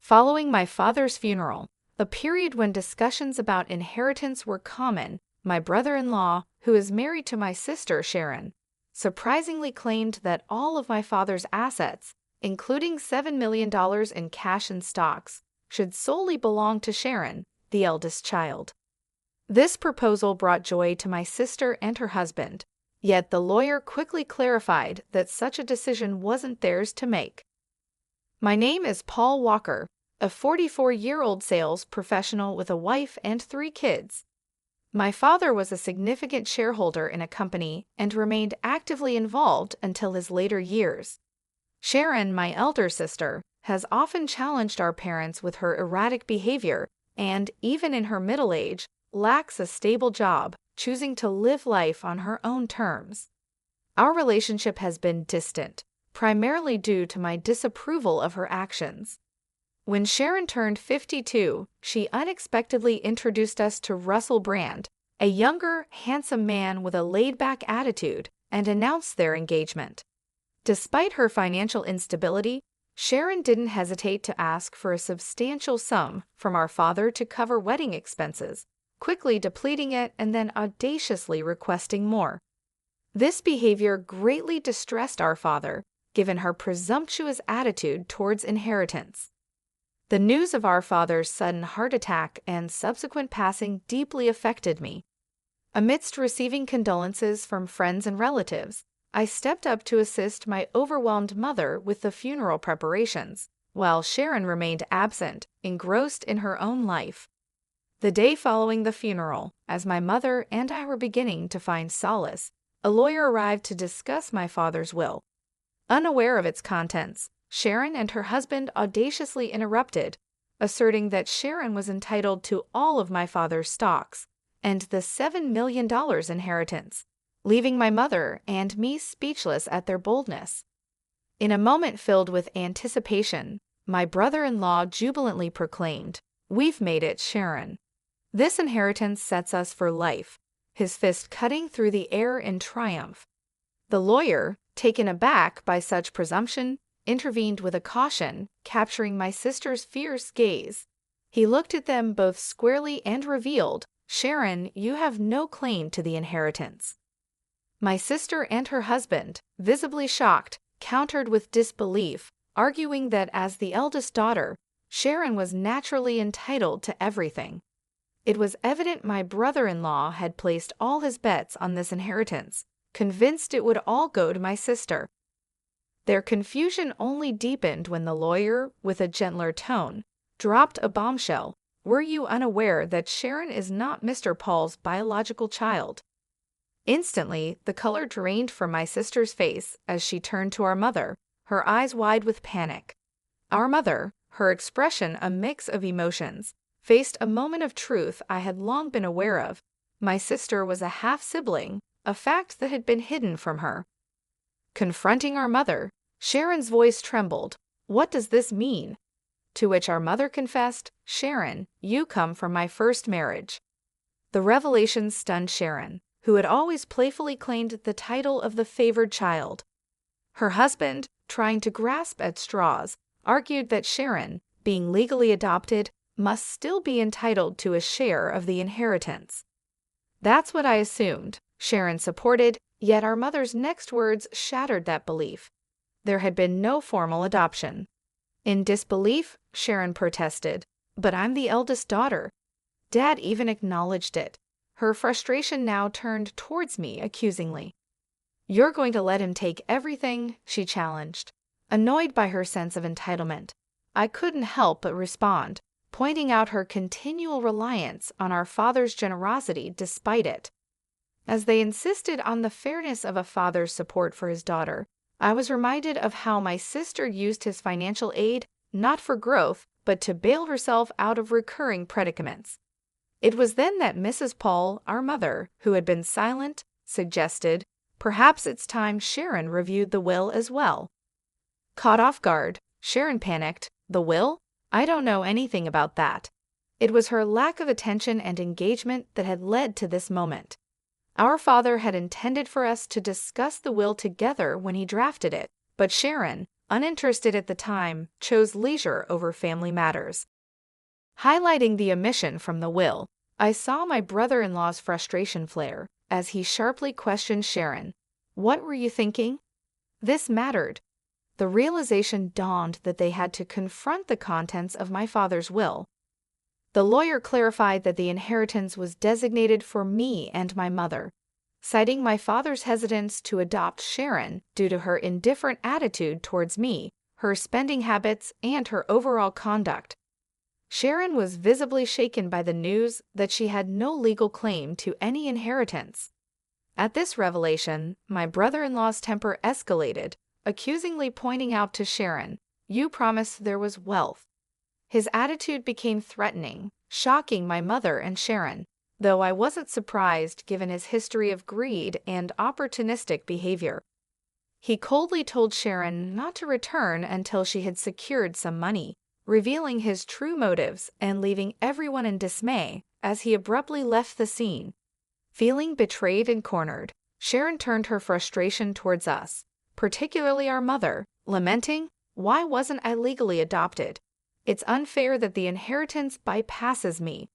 Following my father's funeral, a period when discussions about inheritance were common, my brother-in-law, who is married to my sister Sharon, surprisingly claimed that all of my father's assets, including $7 million in cash and stocks, should solely belong to Sharon, the eldest child. This proposal brought joy to my sister and her husband, yet the lawyer quickly clarified that such a decision wasn't theirs to make. My name is Paul Walker, a 44-year-old sales professional with a wife and 3 kids. My father was a significant shareholder in a company and remained actively involved until his later years. Sharon, my elder sister, has often challenged our parents with her erratic behavior and, even in her middle age, lacks a stable job, choosing to live life on her own terms. Our relationship has been distant, primarily due to my disapproval of her actions. When Sharon turned 52, she unexpectedly introduced us to Russell Brand, a younger, handsome man with a laid-back attitude, and announced their engagement. Despite her financial instability, Sharon didn't hesitate to ask for a substantial sum from our father to cover wedding expenses, quickly depleting it and then audaciously requesting more. This behavior greatly distressed our father, given her presumptuous attitude towards inheritance. The news of our father's sudden heart attack and subsequent passing deeply affected me. Amidst receiving condolences from friends and relatives, I stepped up to assist my overwhelmed mother with the funeral preparations, while Sharon remained absent, engrossed in her own life. The day following the funeral, as my mother and I were beginning to find solace, a lawyer arrived to discuss my father's will. Unaware of its contents, Sharon and her husband audaciously interrupted, asserting that Sharon was entitled to all of my father's stocks and the $7 million inheritance, leaving my mother and me speechless at their boldness. In a moment filled with anticipation, my brother-in-law jubilantly proclaimed, "We've made it, Sharon. This inheritance sets us for life," his fist cutting through the air in triumph. The lawyer, taken aback by such presumption, intervened with a caution, capturing my sister's fierce gaze. He looked at them both squarely and revealed, "Sharon, you have no claim to the inheritance." My sister and her husband, visibly shocked, countered with disbelief, arguing that as the eldest daughter, Sharon was naturally entitled to everything. It was evident my brother-in-law had placed all his bets on this inheritance, convinced it would all go to my sister. Their confusion only deepened when the lawyer, with a gentler tone, dropped a bombshell. "Were you unaware that Sharon is not Mr. Paul's biological child?" Instantly, the color drained from my sister's face as she turned to our mother, her eyes wide with panic. Our mother, her expression a mix of emotions, faced a moment of truth I had long been aware of. My sister was a half-sibling, a fact that had been hidden from her. Confronting our mother, Sharon's voice trembled. "What does this mean?" To which our mother confessed, "Sharon, you come from my first marriage." The revelation stunned Sharon, who had always playfully claimed the title of the favored child. Her husband, trying to grasp at straws, argued that Sharon, being legally adopted, must still be entitled to a share of the inheritance. "That's what I assumed," Sharon supported, yet our mother's next words shattered that belief. There had been no formal adoption. In disbelief, Sharon protested, "But I'm the eldest daughter." Dad even acknowledged it. Her frustration now turned towards me accusingly. "You're going to let him take everything?" she challenged. Annoyed by her sense of entitlement, I couldn't help but respond, pointing out her continual reliance on our father's generosity despite it. As they insisted on the fairness of a father's support for his daughter, I was reminded of how my sister used his financial aid not for growth, but to bail herself out of recurring predicaments. It was then that Mrs. Paul, our mother, who had been silent, suggested, "Perhaps it's time Sharon reviewed the will as well." Caught off guard, Sharon panicked, "The will? I don't know anything about that." It was her lack of attention and engagement that had led to this moment. Our father had intended for us to discuss the will together when he drafted it, but Sharon, uninterested at the time, chose leisure over family matters. Highlighting the omission from the will, I saw my brother-in-law's frustration flare as he sharply questioned Sharon. "What were you thinking?" This mattered. The realization dawned that they had to confront the contents of my father's will. The lawyer clarified that the inheritance was designated for me and my mother, citing my father's hesitance to adopt Sharon due to her indifferent attitude towards me, her spending habits, and her overall conduct. Sharon was visibly shaken by the news that she had no legal claim to any inheritance. At this revelation, my brother-in-law's temper escalated, accusingly pointing out to Sharon, "You promised there was wealth." His attitude became threatening, shocking my mother and Sharon, though I wasn't surprised given his history of greed and opportunistic behavior. He coldly told Sharon not to return until she had secured some money, revealing his true motives and leaving everyone in dismay as he abruptly left the scene. Feeling betrayed and cornered, Sharon turned her frustration towards us, particularly our mother, lamenting, "Why wasn't I legally adopted? It's unfair that the inheritance bypasses me."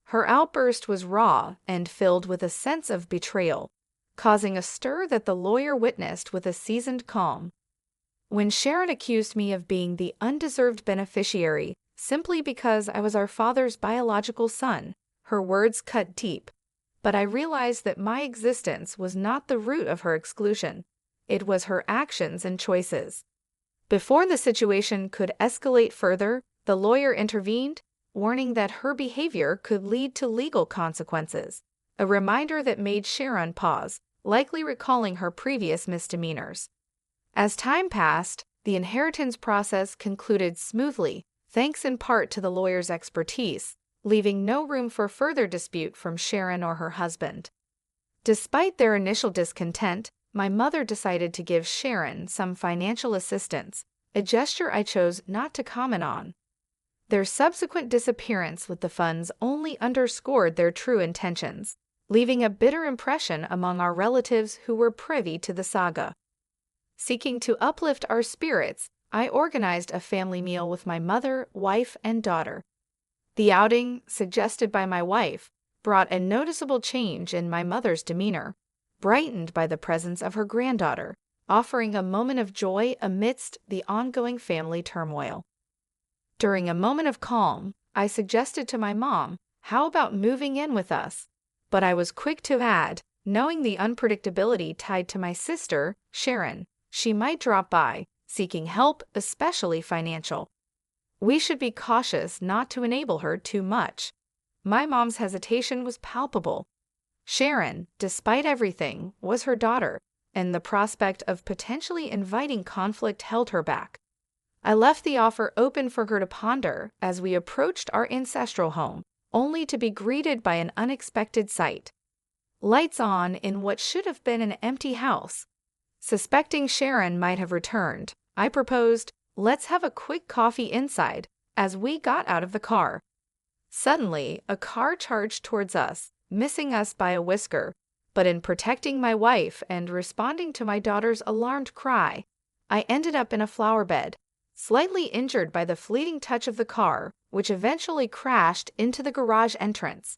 Her outburst was raw and filled with a sense of betrayal, causing a stir that the lawyer witnessed with a seasoned calm. When Sharon accused me of being the undeserved beneficiary simply because I was our father's biological son, her words cut deep. But I realized that my existence was not the root of her exclusion. It was her actions and choices. Before the situation could escalate further, the lawyer intervened, warning that her behavior could lead to legal consequences, a reminder that made Sharon pause, likely recalling her previous misdemeanors. As time passed, the inheritance process concluded smoothly, thanks in part to the lawyer's expertise, leaving no room for further dispute from Sharon or her husband. Despite their initial discontent, my mother decided to give Sharon some financial assistance, a gesture I chose not to comment on. Their subsequent disappearance with the funds only underscored their true intentions, leaving a bitter impression among our relatives who were privy to the saga. Seeking to uplift our spirits, I organized a family meal with my mother, wife, and daughter. The outing, suggested by my wife, brought a noticeable change in my mother's demeanor, brightened by the presence of her granddaughter, offering a moment of joy amidst the ongoing family turmoil. During a moment of calm, I suggested to my mom, "How about moving in with us?" But I was quick to add, knowing the unpredictability tied to my sister, Sharon, she might drop by, seeking help, especially financial. We should be cautious not to enable her too much. My mom's hesitation was palpable. Sharon, despite everything, was her daughter, and the prospect of potentially inviting conflict held her back. I left the offer open for her to ponder as we approached our ancestral home, only to be greeted by an unexpected sight. Lights on in what should have been an empty house. Suspecting Sharon might have returned, I proposed, "Let's have a quick coffee inside," as we got out of the car. Suddenly, a car charged towards us, missing us by a whisker, but in protecting my wife and responding to my daughter's alarmed cry, I ended up in a flower bed, slightly injured by the fleeting touch of the car, which eventually crashed into the garage entrance.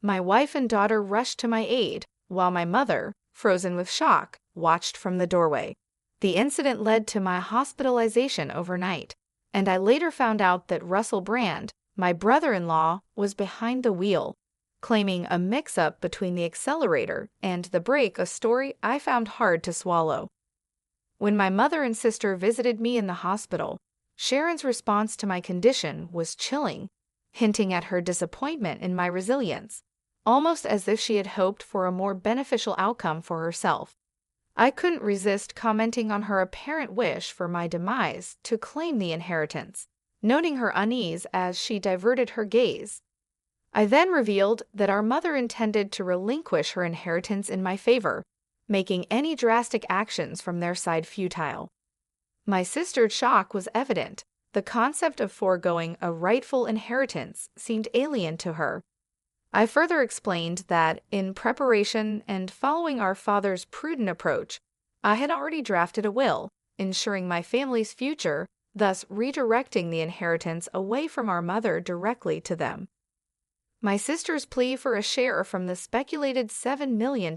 My wife and daughter rushed to my aid, while my mother, frozen with shock, watched from the doorway. The incident led to my hospitalization overnight, and I later found out that Russell Brand, my brother-in-law, was behind the wheel, claiming a mix-up between the accelerator and the brake, a story I found hard to swallow. When my mother and sister visited me in the hospital, Sharon's response to my condition was chilling, hinting at her disappointment in my resilience, almost as if she had hoped for a more beneficial outcome for herself. I couldn't resist commenting on her apparent wish for my demise to claim the inheritance, noting her unease as she diverted her gaze. I then revealed that our mother intended to relinquish her inheritance in my favor, making any drastic actions from their side futile. My sister's shock was evident. The concept of foregoing a rightful inheritance seemed alien to her. I further explained that, in preparation and following our father's prudent approach, I had already drafted a will, ensuring my family's future, thus redirecting the inheritance away from our mother directly to them. My sister's plea for a share from the speculated $7 million,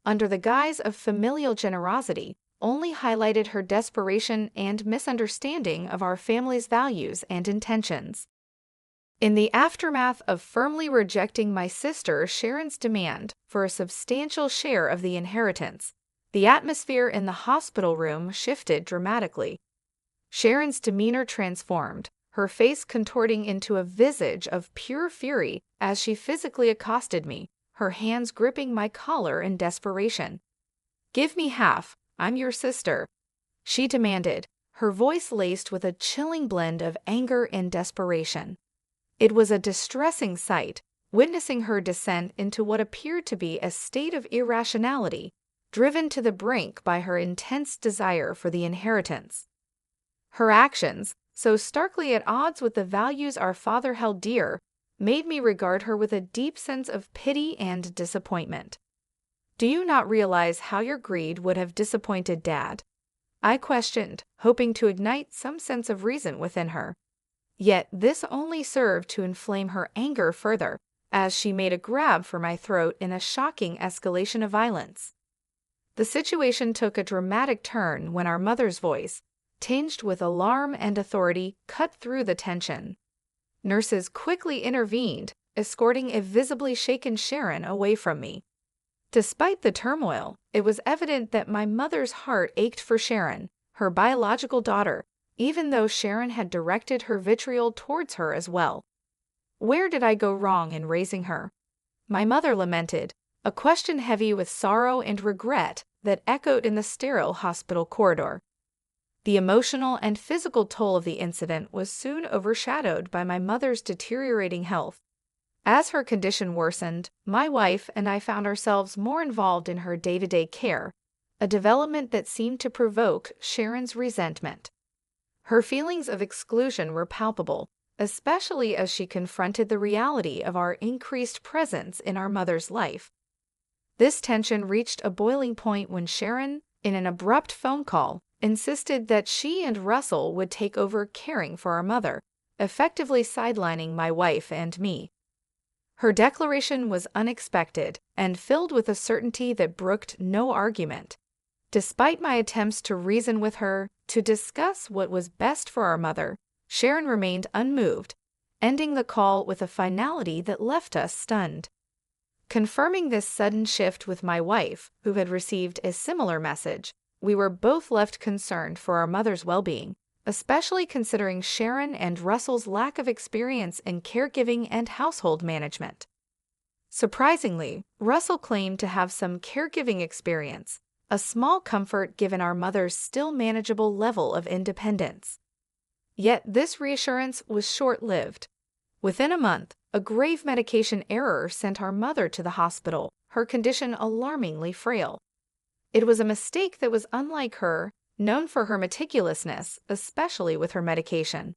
under the guise of familial generosity, only highlighted her desperation and misunderstanding of our family's values and intentions. In the aftermath of firmly rejecting my sister Sharon's demand for a substantial share of the inheritance, the atmosphere in the hospital room shifted dramatically. Sharon's demeanor transformed, her face contorting into a visage of pure fury as she physically accosted me, her hands gripping my collar in desperation. "Give me half, I'm your sister," she demanded, her voice laced with a chilling blend of anger and desperation. It was a distressing sight, witnessing her descent into what appeared to be a state of irrationality, driven to the brink by her intense desire for the inheritance. Her actions, so starkly at odds with the values our father held dear, made me regard her with a deep sense of pity and disappointment. "Do you not realize how your greed would have disappointed Dad?" I questioned, hoping to ignite some sense of reason within her. Yet this only served to inflame her anger further, as she made a grab for my throat in a shocking escalation of violence. The situation took a dramatic turn when our mother's voice, tinged with alarm and authority, cut through the tension. Nurses quickly intervened, escorting a visibly shaken Sharon away from me. Despite the turmoil, it was evident that my mother's heart ached for Sharon, her biological daughter, even though Sharon had directed her vitriol towards her as well. "Where did I go wrong in raising her?" my mother lamented, a question heavy with sorrow and regret that echoed in the sterile hospital corridor. The emotional and physical toll of the incident was soon overshadowed by my mother's deteriorating health. As her condition worsened, my wife and I found ourselves more involved in her day-to-day care, a development that seemed to provoke Sharon's resentment. Her feelings of exclusion were palpable, especially as she confronted the reality of our increased presence in our mother's life. This tension reached a boiling point when Sharon, in an abrupt phone call, insisted that she and Russell would take over caring for our mother, effectively sidelining my wife and me. Her declaration was unexpected and filled with a certainty that brooked no argument. Despite my attempts to reason with her, to discuss what was best for our mother, Sharon remained unmoved, ending the call with a finality that left us stunned. Confirming this sudden shift with my wife, who had received a similar message, we were both left concerned for our mother's well-being, especially considering Sharon and Russell's lack of experience in caregiving and household management. Surprisingly, Russell claimed to have some caregiving experience, a small comfort given our mother's still manageable level of independence. Yet this reassurance was short-lived. Within a month, a grave medication error sent our mother to the hospital, her condition alarmingly frail. It was a mistake that was unlike her, known for her meticulousness, especially with her medication.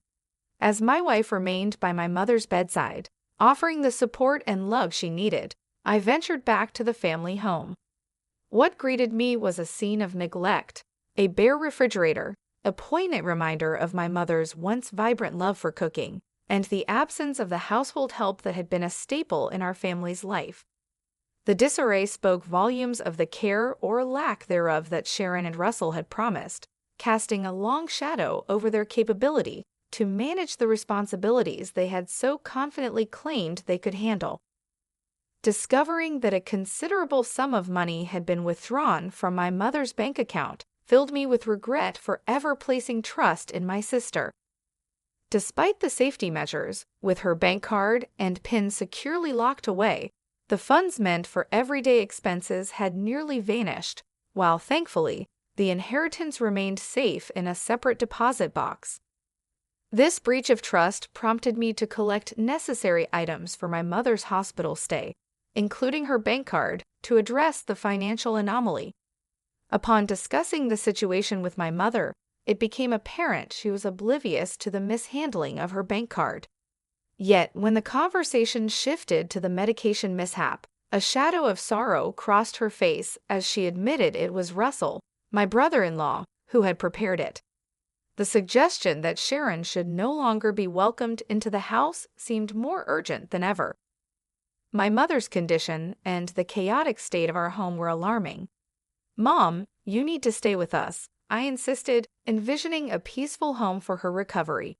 As my wife remained by my mother's bedside, offering the support and love she needed, I ventured back to the family home. What greeted me was a scene of neglect, a bare refrigerator, a poignant reminder of my mother's once vibrant love for cooking, and the absence of the household help that had been a staple in our family's life. The disarray spoke volumes of the care or lack thereof that Sharon and Russell had promised, casting a long shadow over their capability to manage the responsibilities they had so confidently claimed they could handle. Discovering that a considerable sum of money had been withdrawn from my mother's bank account filled me with regret for ever placing trust in my sister. Despite the safety measures, with her bank card and PIN securely locked away, the funds meant for everyday expenses had nearly vanished, while thankfully, the inheritance remained safe in a separate deposit box. This breach of trust prompted me to collect necessary items for my mother's hospital stay, including her bank card, to address the financial anomaly. Upon discussing the situation with my mother, it became apparent she was oblivious to the mishandling of her bank card. Yet, when the conversation shifted to the medication mishap, a shadow of sorrow crossed her face as she admitted it was Russell, my brother-in-law, who had prepared it. The suggestion that Sharon should no longer be welcomed into the house seemed more urgent than ever. My mother's condition and the chaotic state of our home were alarming. "Mom, you need to stay with us," I insisted, envisioning a peaceful home for her recovery.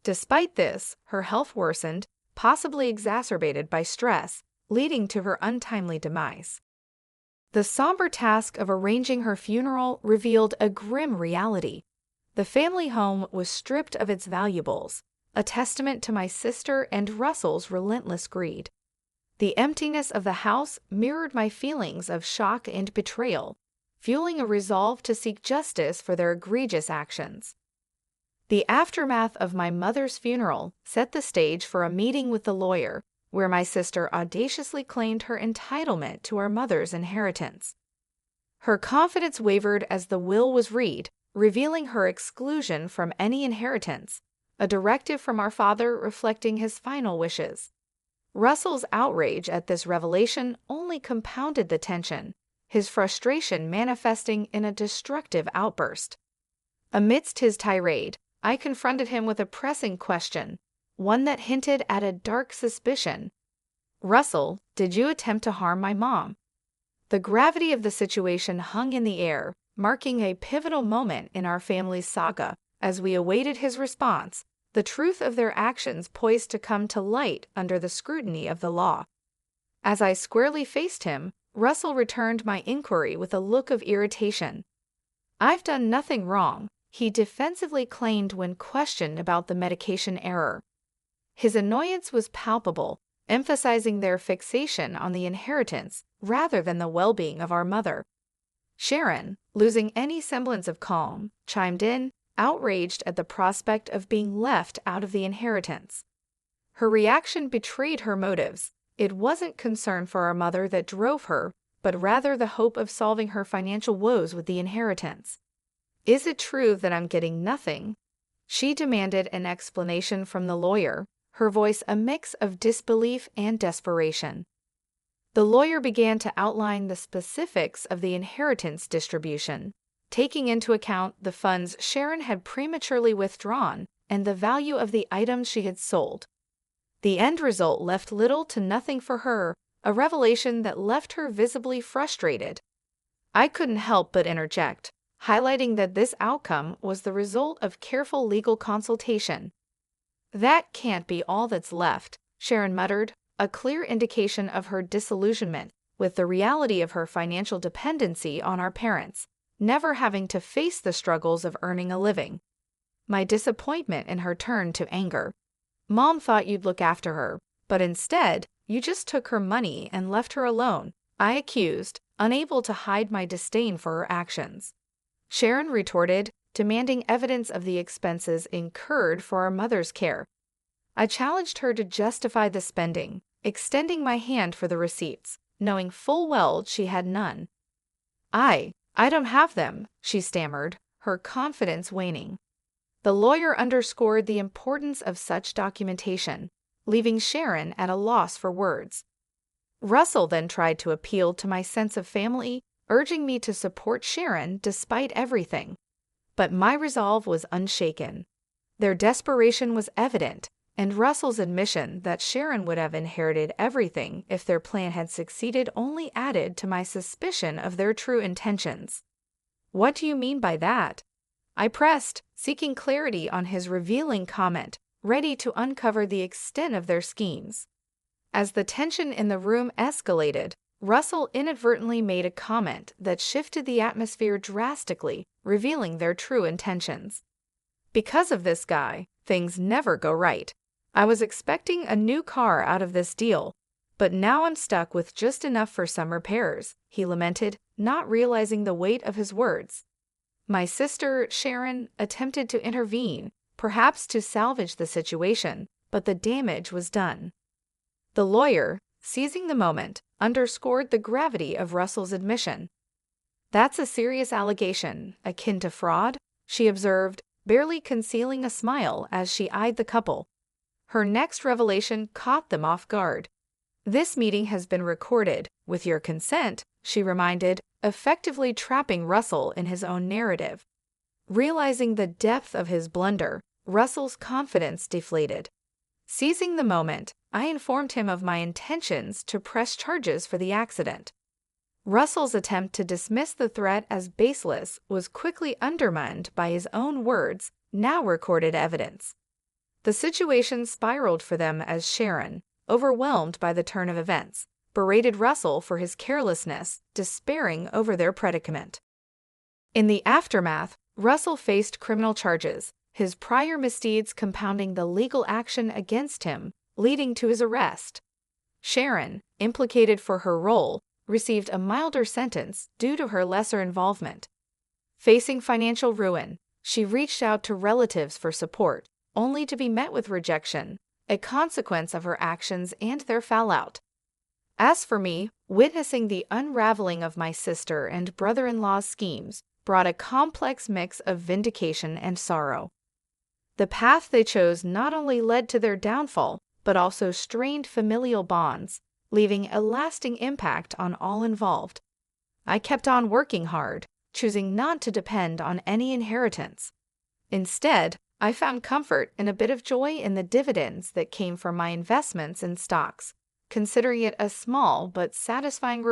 Despite this, her health worsened, possibly exacerbated by stress, leading to her untimely demise. The somber task of arranging her funeral revealed a grim reality. The family home was stripped of its valuables, a testament to my sister and Russell's relentless greed. The emptiness of the house mirrored my feelings of shock and betrayal, fueling a resolve to seek justice for their egregious actions. The aftermath of my mother's funeral set the stage for a meeting with the lawyer, where my sister audaciously claimed her entitlement to our mother's inheritance. Her confidence wavered as the will was read, revealing her exclusion from any inheritance, a directive from our father reflecting his final wishes. Russell's outrage at this revelation only compounded the tension, his frustration manifesting in a destructive outburst. Amidst his tirade, I confronted him with a pressing question, one that hinted at a dark suspicion. "Russell, did you attempt to harm my mom?" The gravity of the situation hung in the air, marking a pivotal moment in our family's saga. As we awaited his response, the truth of their actions poised to come to light under the scrutiny of the law. As I squarely faced him, Russell returned my inquiry with a look of irritation. "I've done nothing wrong," he defensively claimed when questioned about the medication error. His annoyance was palpable, emphasizing their fixation on the inheritance rather than the well-being of our mother. Sharon, losing any semblance of calm, chimed in, outraged at the prospect of being left out of the inheritance. Her reaction betrayed her motives. It wasn't concern for our mother that drove her, but rather the hope of solving her financial woes with the inheritance. "Is it true that I'm getting nothing?" She demanded an explanation from the lawyer, her voice a mix of disbelief and desperation. The lawyer began to outline the specifics of the inheritance distribution, taking into account the funds Sharon had prematurely withdrawn and the value of the items she had sold. The end result left little to nothing for her, a revelation that left her visibly frustrated. I couldn't help but interject, highlighting that this outcome was the result of careful legal consultation. "That can't be all that's left," Sharon muttered, a clear indication of her disillusionment with the reality of her financial dependency on our parents, never having to face the struggles of earning a living. My disappointment in her turned to anger. "Mom thought you'd look after her, but instead, you just took her money and left her alone," I accused, unable to hide my disdain for her actions. Sharon retorted, demanding evidence of the expenses incurred for our mother's care. I challenged her to justify the spending, extending my hand for the receipts, knowing full well she had none. I don't have them," she stammered, her confidence waning. The lawyer underscored the importance of such documentation, leaving Sharon at a loss for words. Russell then tried to appeal to my sense of family, urging me to support Sharon despite everything. But my resolve was unshaken. Their desperation was evident, and Russell's admission that Sharon would have inherited everything if their plan had succeeded only added to my suspicion of their true intentions. "What do you mean by that?" I pressed, seeking clarity on his revealing comment, ready to uncover the extent of their schemes. As the tension in the room escalated, Russell inadvertently made a comment that shifted the atmosphere drastically, revealing their true intentions. "Because of this guy, things never go right. I was expecting a new car out of this deal, but now I'm stuck with just enough for some repairs," he lamented, not realizing the weight of his words. My sister, Sharon, attempted to intervene, perhaps to salvage the situation, but the damage was done. The lawyer, seizing the moment, underscored the gravity of Russell's admission. "That's a serious allegation, akin to fraud," she observed, barely concealing a smile as she eyed the couple. Her next revelation caught them off guard. "This meeting has been recorded, with your consent," she reminded, effectively trapping Russell in his own narrative. Realizing the depth of his blunder, Russell's confidence deflated. Seizing the moment, I informed him of my intentions to press charges for the accident. Russell's attempt to dismiss the threat as baseless was quickly undermined by his own words, now recorded evidence. The situation spiraled for them as Sharon, overwhelmed by the turn of events, berated Russell for his carelessness, despairing over their predicament. In the aftermath, Russell faced criminal charges, his prior misdeeds compounding the legal action against him, leading to his arrest. Sharon, implicated for her role, received a milder sentence due to her lesser involvement. Facing financial ruin, she reached out to relatives for support, only to be met with rejection, a consequence of her actions and their fallout. As for me, witnessing the unraveling of my sister and brother-in-law's schemes brought a complex mix of vindication and sorrow. The path they chose not only led to their downfall, but also strained familial bonds, leaving a lasting impact on all involved. I kept on working hard, choosing not to depend on any inheritance. Instead, I found comfort and a bit of joy in the dividends that came from my investments in stocks, considering it a small but satisfying reward